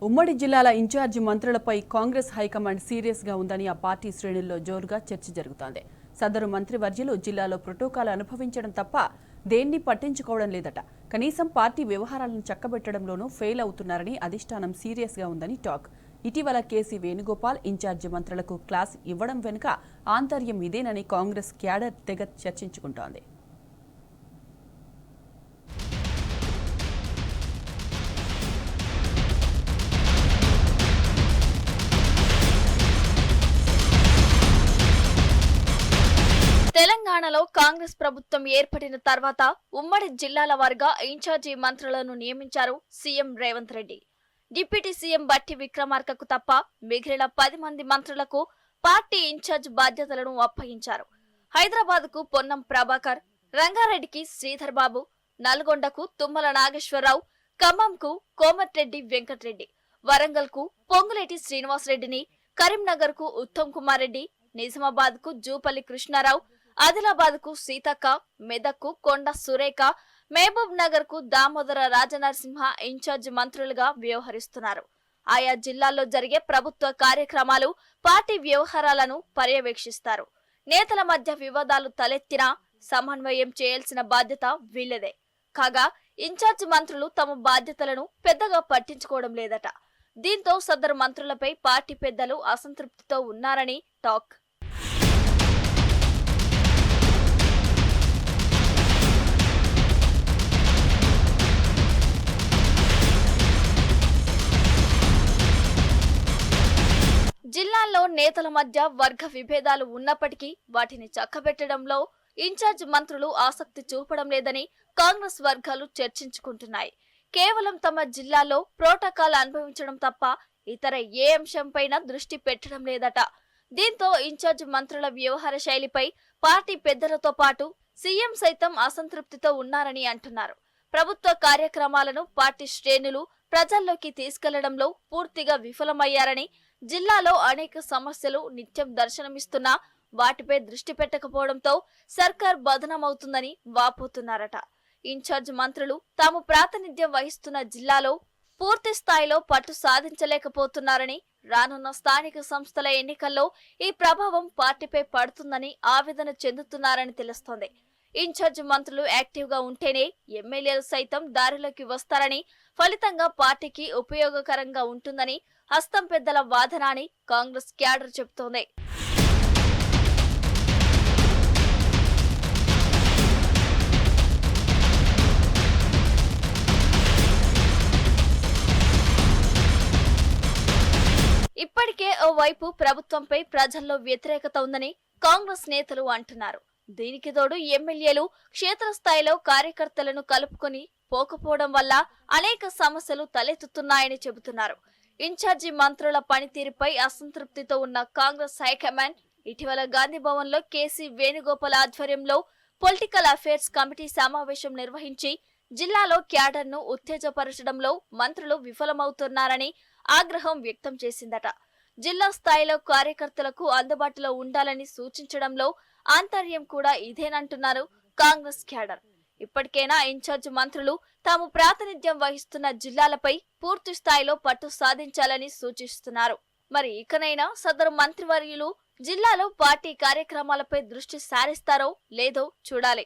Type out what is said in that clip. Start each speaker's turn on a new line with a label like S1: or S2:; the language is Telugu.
S1: ఉమ్మడి జిల్లాల ఇన్ఛార్జి మంత్రులపై కాంగ్రెస్ హైకమాండ్ సీరియస్ గా ఉందని ఆ పార్టీ శ్రేణుల్లో జోరుగా చర్చ జరుగుతోంది. సదరు మంత్రివర్యులు జిల్లాలో ప్రోటోకాల్ అనుభవించడం తప్ప దేన్ని పట్టించుకోవడం లేదట. కనీసం పార్టీ వ్యవహారాలను చక్కబెట్టడంలోనూ ఫెయిల్ అవుతున్నారని అధిష్టానం సీరియస్ గా ఉందని టాక్. ఇటీవల కేసీ వేణుగోపాల్ ఇన్ఛార్జి మంత్రులకు క్లాస్ ఇవ్వడం వెనుక ఆంతర్యం ఇదేనని కాంగ్రెస్ క్యాడర్ తెగ చర్చించుకుంటోంది.
S2: తెలంగాణలో కాంగ్రెస్ ప్రభుత్వం ఏర్పడిన తర్వాత ఉమ్మడి జిల్లాల వారీగా ఇన్ఛార్జి మంత్రులను నియమించారు CM Revanth Reddy. Deputy CM బట్టి విక్రమార్కకు తప్ప మిగిలిన 10 మంది మంత్రులకు పార్టీ ఇన్ఛార్జ్ బాధ్యతలను అప్పగించారు. హైదరాబాద్కు పొన్నం ప్రభాకర్, రంగారెడ్డికి శ్రీధర్ బాబు, నల్గొండకు తుమ్మల నాగేశ్వరరావు, ఖమ్మంకు కోమటిరెడ్డి వెంకటరెడ్డి, వరంగల్కు పొంగులేటి శ్రీనివాసరెడ్డిని, కరీంనగర్కు ఉత్తమ్ కుమార్ రెడ్డి, నిజామాబాద్కు జూపల్లి కృష్ణారావు, ఆదిలాబాద్కు సీతక్క, మెదక్కు కొండ సురేఖ, మహబూబ్ నగర్కు దామోదర రాజనరసింహ ఇన్ఛార్జ్ మంత్రులుగా వ్యవహరిస్తున్నారు. ఆయా జిల్లాల్లో జరిగే ప్రభుత్వ కార్యక్రమాలు, పార్టీ వ్యవహారాలను పర్యవేక్షిస్తారు. నేతల మధ్య వివాదాలు తలెత్తినా సమన్వయం చేయాల్సిన బాధ్యత వీళ్లదే. కాగా ఇన్ఛార్జ్ మంత్రులు తమ బాధ్యతలను పెద్దగా పట్టించుకోవడం లేదట. దీంతో సదరు మంత్రులపై పార్టీ పెద్దలు అసంతృప్తితో ఉన్నారని టాక్. జిల్లాల్లో నేతల మధ్య వర్గ విభేదాలు ఉన్నప్పటికీ వాటిని చక్కబెట్టడంలో ఇన్ఛార్జ్ మంత్రులు ఆసక్తి చూపడం లేదని కాంగ్రెస్ వర్గాలు చర్చించుకుంటున్నాయి. కేవలం తమ జిల్లాలో ప్రోటోకాల్ అనుభవించడం తప్ప ఇతర ఏ అంశంపైన దృష్టి పెట్టడం లేదట. దీంతో ఇన్ఛార్జ్ మంత్రుల వ్యవహార శైలిపై పార్టీ పెద్దలతో పాటు సీఎం సైతం అసంతృప్తితో ఉన్నారని అంటున్నారు. ప్రభుత్వ కార్యక్రమాలను పార్టీ శ్రేణులు ప్రజల్లోకి తీసుకెళ్లడంలో పూర్తిగా విఫలమయ్యారని, జిల్లాలో అనేక సమస్యలు నిత్యం దర్శనమిస్తున్నా వాటిపై దృష్టి పెట్టకపోవడంతో సర్కార్ బదనమవుతుందని వాపోతున్నారట. ఇన్ఛార్జ్ మంత్రులు తాము ప్రాతినిధ్యం వహిస్తున్న జిల్లాలో పూర్తి స్థాయిలో పట్టు సాధించలేకపోతున్నారని, రానున్న స్థానిక సంస్థల ఎన్నికల్లో ఈ ప్రభావం పార్టీపై పడుతుందని ఆవేదన చెందుతున్నారని తెలుస్తోంది. ఇన్ఛార్జ్ మంత్రులు యాక్టివ్ గా ఉంటేనే ఎమ్మెల్యేలు సైతం దారిలోకి వస్తారని, ఫలితంగా పార్టీకి ఉపయోగకరంగా ఉంటుందని హస్తం పెద్దల వాదన అని కాంగ్రెస్ క్యాడర్ చెబుతోంది. ఇప్పటికే ఓవైపు ప్రభుత్వంపై ప్రజల్లో వ్యతిరేకత ఉందని కాంగ్రెస్ నేతలు అంటున్నారు. దీనికి తోడు ఎమ్మెల్యేలు క్షేత్రస్థాయిలో కార్యకర్తలను కలుపుకొని పోకపోవడం వల్ల అనేక సమస్యలు తలెత్తుతున్నాయని చెబుతున్నారు. ఇన్ఛార్జి మంత్రుల పనితీరుపై అసంతృప్తితో ఉన్న కాంగ్రెస్ హైకమాండ్ ఇటీవల గాంధీభవన్ లో కేసీ వేణుగోపాల్ ఆధ్వర్యంలో పొలిటికల్ అఫైర్స్ కమిటీ సమావేశం నిర్వహించి జిల్లాలో క్యాడర్ ను ఉత్తేజపరచడంలో మంత్రులు విఫలమవుతున్నారని ఆగ్రహం వ్యక్తం చేసిందట. జిల్లా స్థాయిలో కార్యకర్తలకు అందుబాటులో ఉండాలని సూచించడంలో ఆంతర్యం కూడా ఇదేనంటున్నారు కాంగ్రెస్ క్యాడర్. ఇప్పటికైనా ఇన్ఛార్జ్ మంత్రులు తాము ప్రాతినిధ్యం వహిస్తున్న జిల్లాలపై పూర్తి స్థాయిలో పట్టు సాధించాలని సూచిస్తున్నారు. మరి ఇకనైనా సదరు మంత్రివర్యులు జిల్లాలో పార్టీ కార్యక్రమాలపై దృష్టి సారిస్తారో లేదో చూడాలి.